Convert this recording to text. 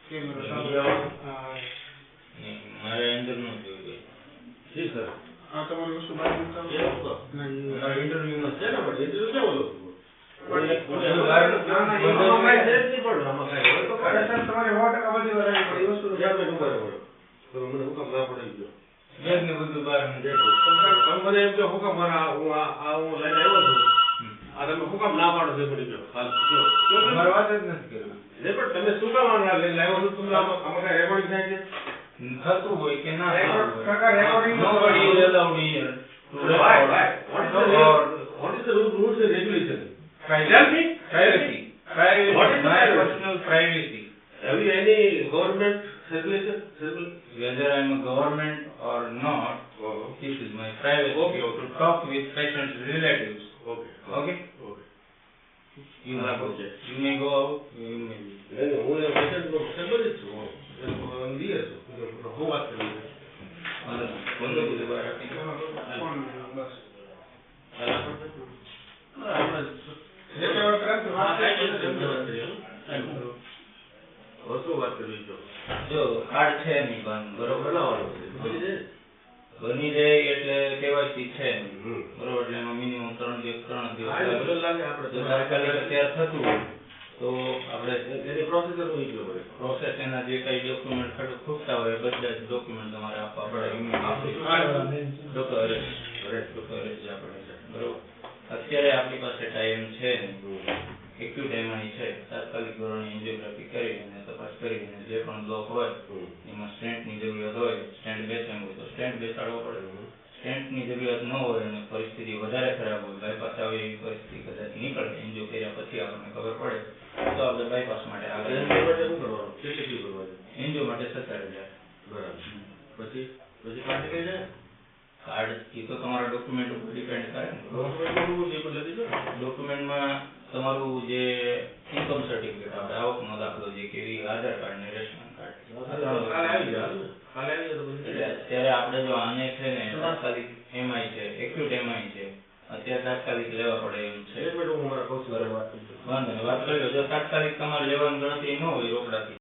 કેમેરો મારે અંદર નું જોયું જી સર આ તમારી વસ્તુ બહાર મૂકતા એ લોકો ના ઇન્ટરવ્યુ માં છે ને પણ ઇન્ટરવ્યુ કેવો લો તમારે 100% બધી વાર આવી પડી વસ્તુ તો મને હુકમ ના પડી ગયો બેગ ને બધું બહાર મને એમ કે હુકમ મારા હું લઈને આવ્યો છું આ તમે હુકમ ના પાડો છે પડી ગયો હાલ મારે વાત જ નથી કરવી ને પણ તમે શું કામ લઈને આવ્યો છો તમને આમાં કઈ રેકોર્ડિંગ થાય છે થતું હોય કે ના કાકા recording nobody is allowed here to Why? record What is the rules and regulation? privacy. Tell me. Privacy. What is the My privacy? personal privacy. Have you any government regulation? Whether I'm a government or not, this is my privacy. Okay. To talk with patient's relatives. Okay. Okay? Okay. You may go. Okay. You may go out. You may. નહીં, હું એ patient નો સંબંધિત છું. હું દીએ છું. હું વાત કરું છું. બંધ બધું બહાર આપી દો. ફોન બસ વસ્તુ વાત કરવી છો જો કાર્ડ છે નહીં પણ બરોબર બનાવવાનું છે બની જાય એટલે કેવાયસી છે નહીં. હમ. બરોબર એટલે એમાં મિનિમમ 3 દિવસ હા, એ લાગે. ભલે લાગે આપણે જો તાત્કાલિક અત્યારે થતું હોય તો આપણે એની પ્રોસીજર હોય ગયો પડે પ્રોસેસ એના જે કઈ ડોક્યુમેન્ટ ખૂટતા હોય એ બધા જ ડોક્યુમેન્ટ તમારે આપવા પડે. ડોક્ટર અરેસ્ટ આપણે બરોબર. અત્યારે આપણી પાસે ટાઈમ છે એક્યુટ એમઆઈ છે. તાત્કાલિક ધોરણે એન્જિયોગ્રાફી કરી અને તપાસ કરીને જે પણ બ્લોક હોય એમાં સ્ટેન્ટની જરૂરિયાત હોય, સ્ટેન્ટ બેસવાનું હોય તો સ્ટેન્ટ બેસાડવો પડે. સ્ટેન્ટની જરૂરિયાત ન હોય અને પરિસ્થિતિ વધારે ખરાબ હોય, બાયપાસ આવે એવી પરિસ્થિતિ કદાચ નીકળે, એન્જિયો કર્યા પછી આપણને ખબર પડે તો આપણે બાયપાસ માટે આગળ શું કરવાનું કેટલી ફી ભરવાની એન્જિયો માટે 17,000. બરાબર પછી કાર્ડ નીકળી જાય કાર્ડ એ તો તમારા ડોક્યુમેન્ટ ઉપર ડિપેન્ડ કરે ને. ડોક્યુમેન્ટમાં તમારું જે ઇન્કમ સર્ટિફિકેટ આપણે આવકનો દાખલો જે કેવી આધાર કાર્ડ ને રેશન કાર્ડ કાલે આવી જાય કાલે આવી જાય તો પછી એટલે અત્યારે આપણે જો આને છે ને તાત્કાલિક એમઆઈ છે, એક્યુટ એમઆઈ છે, અત્યારે તાત્કાલિક લેવા પડે એમ છે. એક મિનિટ હું મારા કૌશલ વાત કરું વાંધો નહીં, વાત કરી લો. જો તાત્કાલિક તમારે લેવાની ગણતરી ન હોય રોકડાથી